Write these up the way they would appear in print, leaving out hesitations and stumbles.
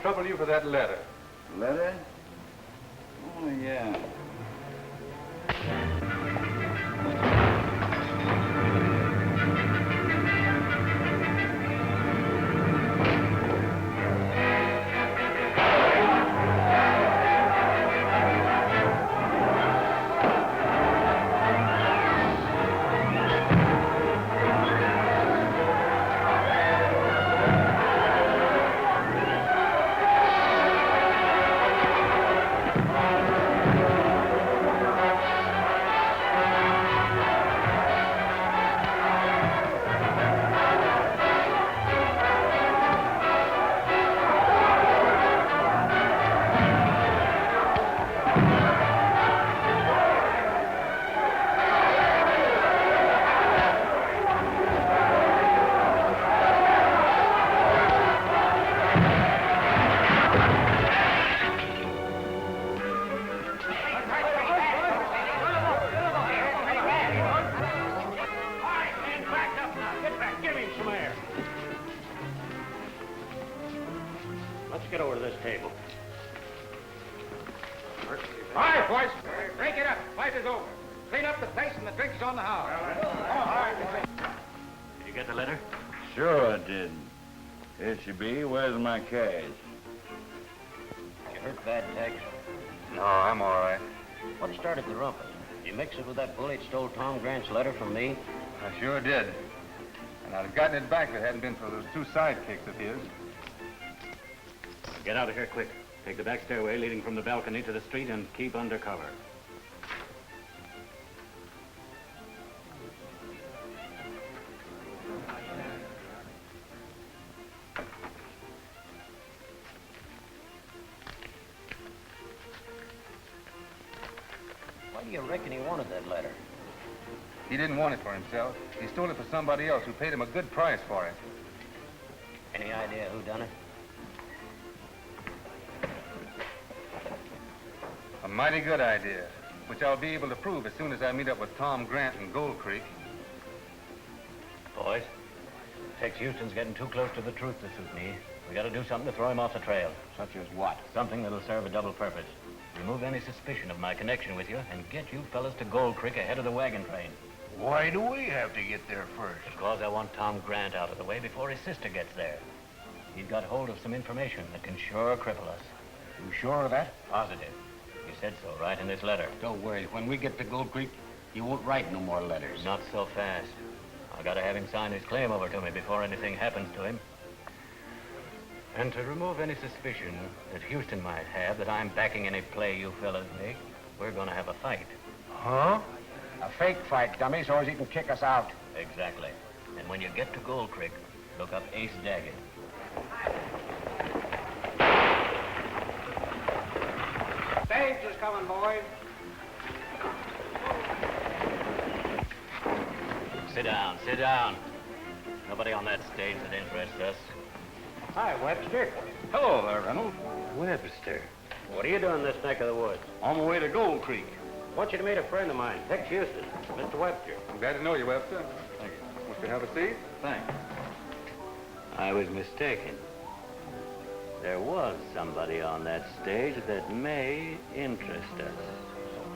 trouble you for that letter. Letter? Oh, yeah. Let's get over to this table. All right, boys. Break it up. Fight is over. Clean up the place and the drink's on the house. Did you get the letter? Sure I did. Here she be. Where's my cash? You hurt bad, Tex? No, I'm all right. What started the rumpus? Did you mix it with that bully that stole Tom Grant's letter from me? I sure did. And I'd have gotten it back if it hadn't been for those two sidekicks of his. Get out of here quick. Take the back stairway leading from the balcony to the street and keep under cover. Why do you reckon he wanted that letter? He didn't want it for himself. He stole it for somebody else who paid him a good price for it. Any idea who done it? A mighty good idea, which I'll be able to prove as soon as I meet up with Tom Grant in Gold Creek. Boys, Tex Houston's getting too close to the truth to suit me. We gotta do something to throw him off the trail. Such as what? Something that'll serve a double purpose. Remove any suspicion of my connection with you and get you fellas to Gold Creek ahead of the wagon train. Why do we have to get there first? Because I want Tom Grant out of the way before his sister gets there. He's got hold of some information that can sure cripple us. You sure of that? Positive. He said so right in this letter. Don't worry. When we get to Gold Creek, you won't write no more letters. Not so fast. I gotta have him sign his claim over to me before anything happens to him. And to remove any suspicion that Houston might have that I'm backing any play you fellas make, we're gonna have a fight. Huh? A fake fight, dummy, so as he can kick us out. Exactly. And when you get to Gold Creek, look up Ace Daggett. Stage is coming, boys. Sit down, sit down. Nobody on that stage that interests us. Hi, Webster. Hello there, Reynolds. Webster. What are you doing in this neck of the woods? On the way to Gold Creek. I want you to meet a friend of mine, Tex Houston, Mr. Webster. I'm glad to know you, Webster. Thank you. Want you to have a seat? Thanks. I was mistaken. There was somebody on that stage that may interest us.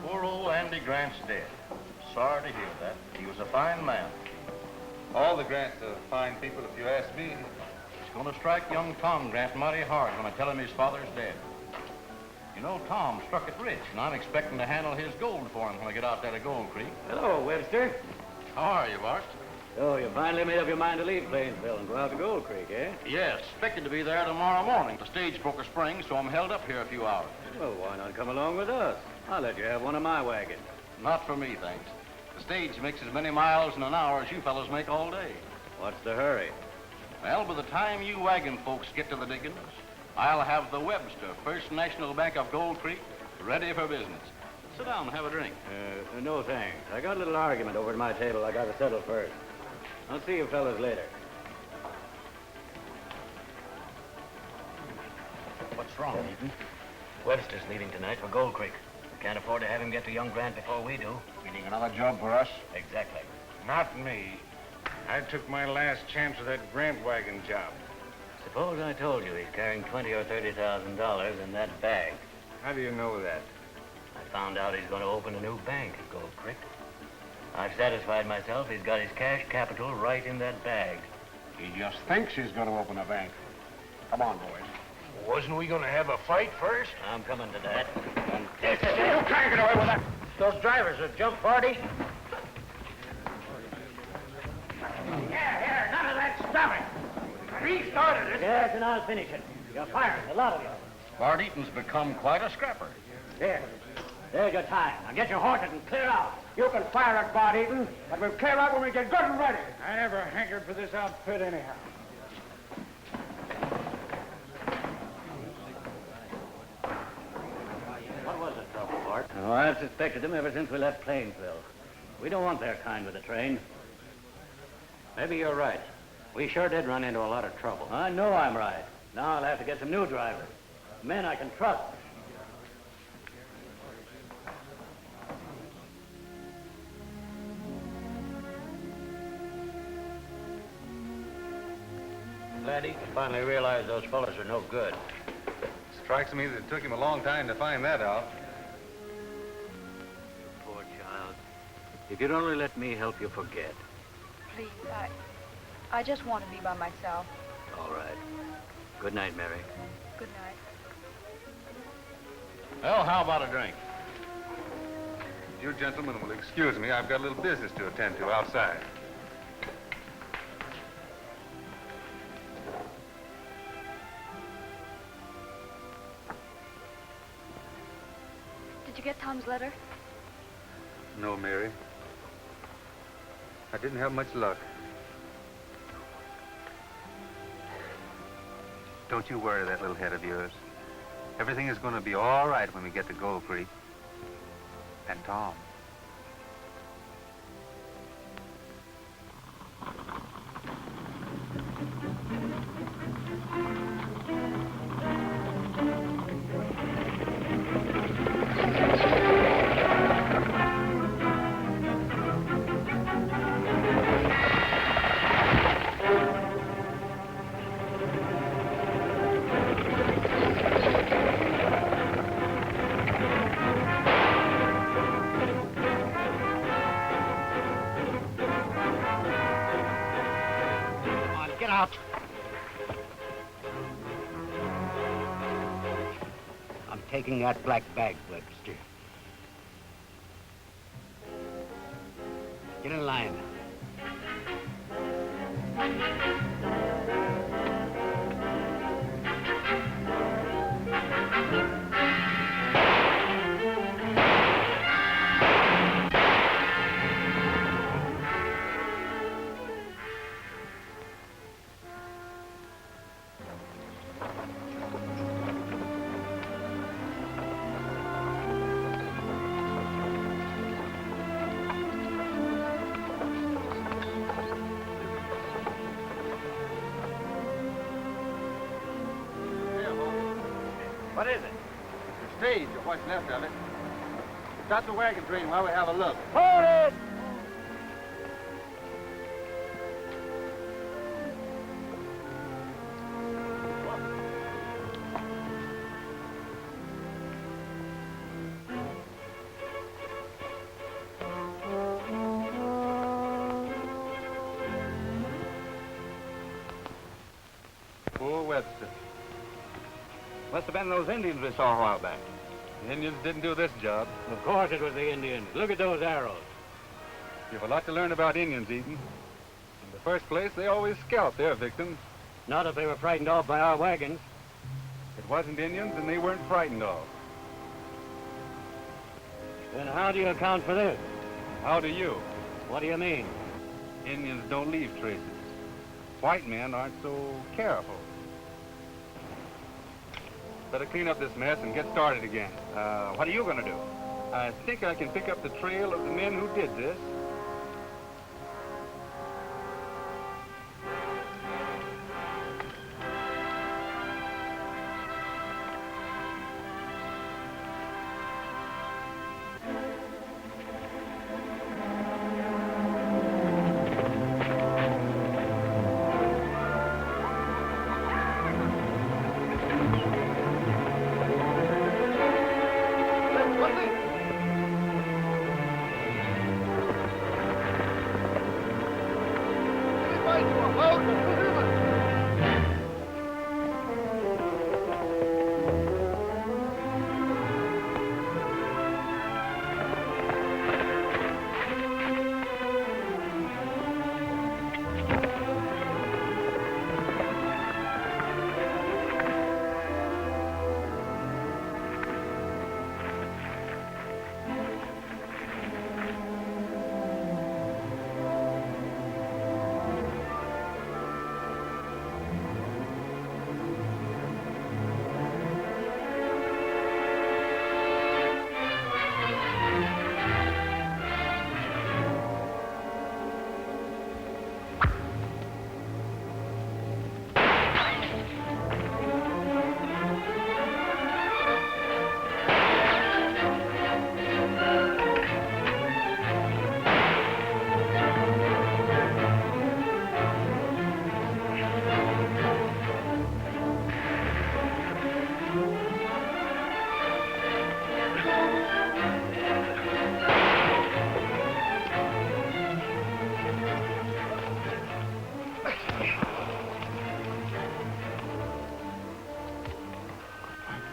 Poor old Andy Grant's dead. Sorry to hear that. He was a fine man. All the Grants are fine people, if you ask me. It's going to strike young Tom Grant mighty hard when I tell him his father's dead. You know, Tom struck it rich, and I'm expecting to handle his gold for him when I get out there to Gold Creek. Hello, Webster. How are you, Bart? So you finally made up your mind to leave Plainsville and go out to Gold Creek, eh? Yes, expected to be there tomorrow morning. The stage broke a spring, so I'm held up here a few hours. Well, why not come along with us? I'll let you have one of my wagons. Not for me, thanks. The stage makes as many miles in an hour as you fellows make all day. What's the hurry? Well, by the time you wagon folks get to the diggings, I'll have the Webster First National Bank of Gold Creek ready for business. Sit down and have a drink. No thanks. I got a little argument over at my table I gotta settle first. I'll see you fellas later. What's wrong, Eaton? Webster's leaving tonight for Gold Creek. We can't afford to have him get to young Grant before we do. Meaning another job for us? Exactly. Not me. I took my last chance with that Grant wagon job. Suppose I told you he's carrying $20,000 or $30,000 in that bag. How do you know that? I found out he's going to open a new bank at Gold Creek. I've satisfied myself he's got his cash capital right in that bag. He just thinks he's going to open a bank. Come on, boys. Wasn't we gonna have a fight first? I'm coming to that. You can't get away with that. Those drivers are jump party. Here, none of that stuffing. He started it. Yes, and I'll finish it. You're fired, a lot of you. Bart Eaton's become quite a scrapper. There's your time. Now get your horses and clear out. You can fire at Bart Eaton, but we'll clear out when we get good and ready. I never hankered for this outfit anyhow. What was the trouble, Bart? Oh, I've suspected them ever since we left Plainsville. We don't want their kind with the train. Maybe you're right. We sure did run into a lot of trouble. I know I'm right. Now I'll have to get some new drivers. Men I can trust. Glad Eaton finally realized those fellas are no good. Strikes me that it took him a long time to find that out. Poor child. If you'd only let me help you forget. Please, I just want to be by myself. All right. Good night, Mary. Good night. Well, how about a drink? You gentlemen will excuse me. I've got a little business to attend to outside. Did you get Tom's letter? No, Mary. I didn't have much luck. Don't you worry that little head of yours. Everything is going to be all right when we get to Gold Creek. And Tom. Get out. I'm taking that black bag, Webster. Get in line. What is it? The stage, or what's left of it. Stop the wagon train while we have a look. Hold it! Poor Webster. Must have been those Indians we saw a while back. The Indians didn't do this job. Of course it was the Indians. Look at those arrows. You have a lot to learn about Indians, Eden. In the first place, they always scalp their victims. Not if they were frightened off by our wagons. It wasn't Indians, and they weren't frightened off. Then how do you account for this? How do you? What do you mean? Indians don't leave traces. White men aren't so careful. Better clean up this mess and get started again. What are you going to do? I think I can pick up the trail of the men who did this.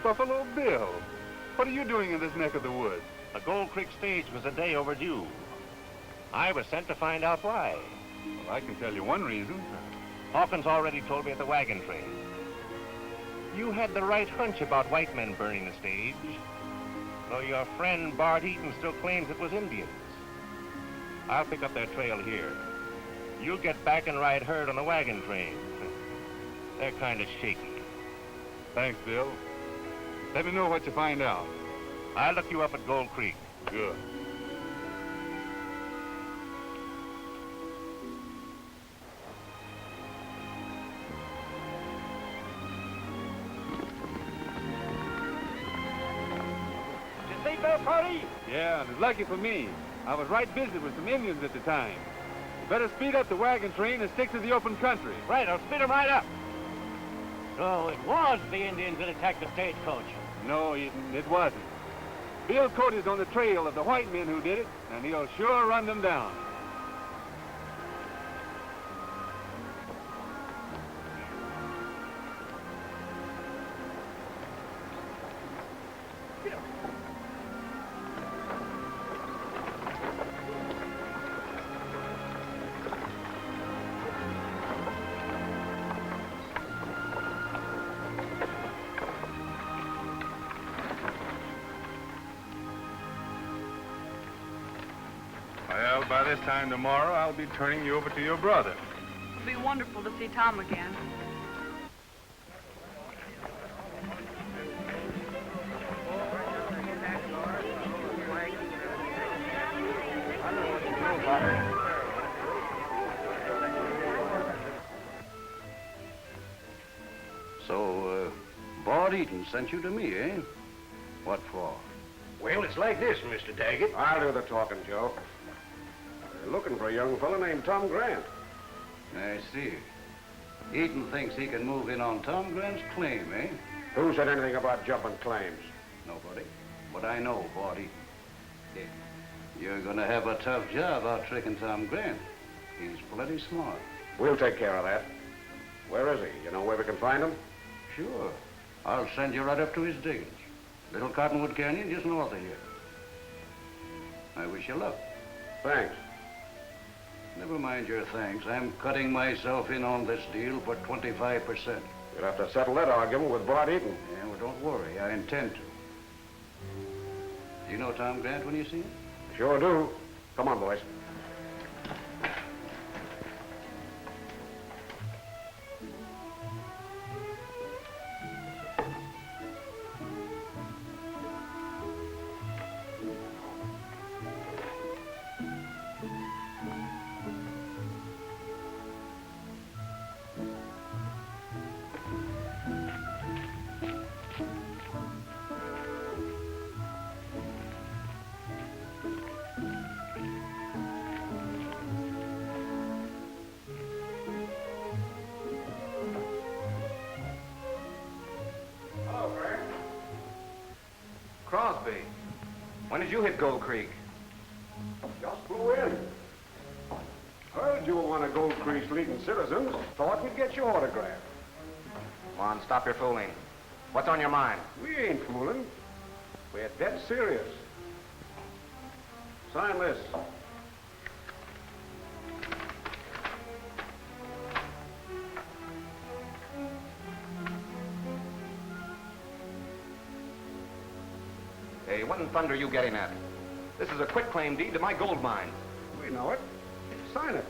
Buffalo Bill. What are you doing in this neck of the woods? The Gold Creek stage was a day overdue. I was sent to find out why. Well, I can tell you one reason. Hawkins already told me at the wagon train. You had the right hunch about white men burning the stage, though your friend Bart Eaton still claims it was Indians. I'll pick up their trail here. You get back and ride herd on the wagon train. They're kind of shaky. Thanks, Bill. Let me know what you find out. I'll look you up at Gold Creek. Good. Did you see Bill Cody? Yeah, and it's lucky for me. I was right busy with some Indians at the time. You better speed up the wagon train and stick to the open country. Right, I'll speed 'em right up. So it was the Indians that attacked the stagecoach. No, Eaton, it wasn't. Bill Cody's on the trail of the white men who did it, and he'll sure run them down. Well, by this time tomorrow, I'll be turning you over to your brother. It'd be wonderful to see Tom again. So, Bart Eaton sent you to me, eh? What for? Well, it's like this, Mr. Daggett. I'll do the talking, Joe. They're looking for a young fellow named Tom Grant. I see. Eaton thinks he can move in on Tom Grant's claim, eh? Who said anything about jumping claims? Nobody. But I know Bart Eaton. Yeah. You're gonna have a tough job out tricking Tom Grant. He's plenty smart. We'll take care of that. Where is he? You know where we can find him? Sure. I'll send you right up to his diggings. Little Cottonwood Canyon, just north of here. I wish you luck. Thanks. Never mind your thanks. I'm cutting myself in on this deal for 25%. You'll have to settle that argument with Bart Eaton. Yeah, well, don't worry. I intend to. Do you know Tom Grant when you see him? Sure do. Come on, boys. Crosby, when did you hit Gold Creek? Just flew in. Heard you were one of Gold Creek's leading citizens. Thought we'd get your autograph. Come on, stop your fooling. What's on your mind? We ain't fooling. We're dead serious. Sign this. Hey, what in thunder are you getting at? This is a quitclaim deed to my gold mine. We know it. Sign it.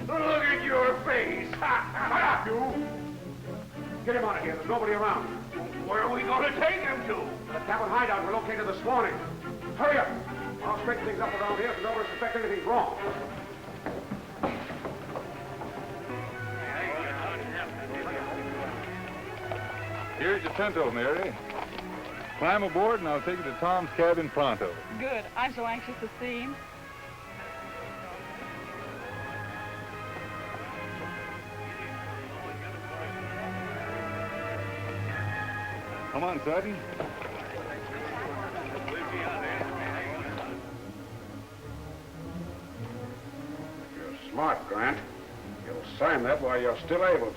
Look at your face. Shut up, you! Get him out of here. There's nobody around. Where are we going to take him to? The cabin hideout we located this morning. Hurry up. I'll straighten things up around here so nobody suspects anything's wrong. Here's your pinto, Mary. Climb aboard and I'll take you to Tom's cabin pronto. Good. I'm so anxious to see him. Come on, Sergeant. You're smart, Grant. You'll sign that while you're still able to.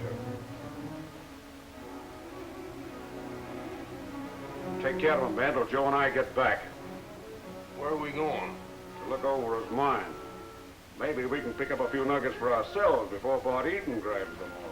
Take care of him, man, till Joe and I get back. Where are we going? To look over his mine. Maybe we can pick up a few nuggets for ourselves before Bart Eaton grabs them all.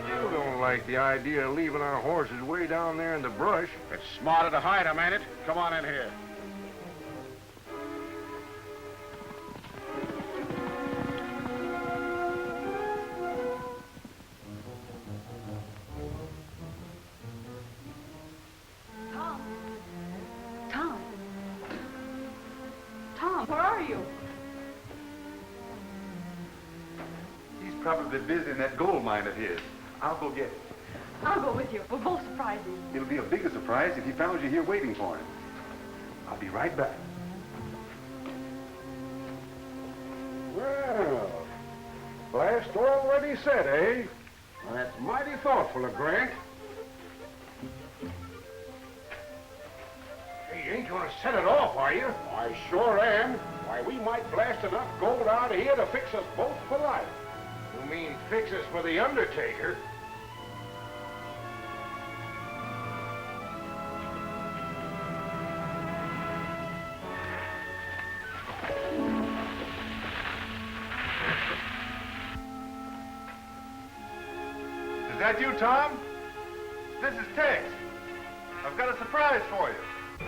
I don't like the idea of leaving our horses way down there in the brush. It's smarter to hide them, ain't it? Come on in here. Tom. Tom. Tom, where are you? He's probably busy in that gold mine of his. I'll go get it. I'll go with you. We'll both surprise him. It'll be a bigger surprise if he found you here waiting for him. I'll be right back. Well, blast already said, eh? Well, that's mighty thoughtful of Grant. Hey, you ain't gonna set it off, are you? I sure am. Why, we might blast enough gold out of here to fix us both for life. You mean fix us for the Undertaker? Is that you, Tom? This is Tex. I've got a surprise for you.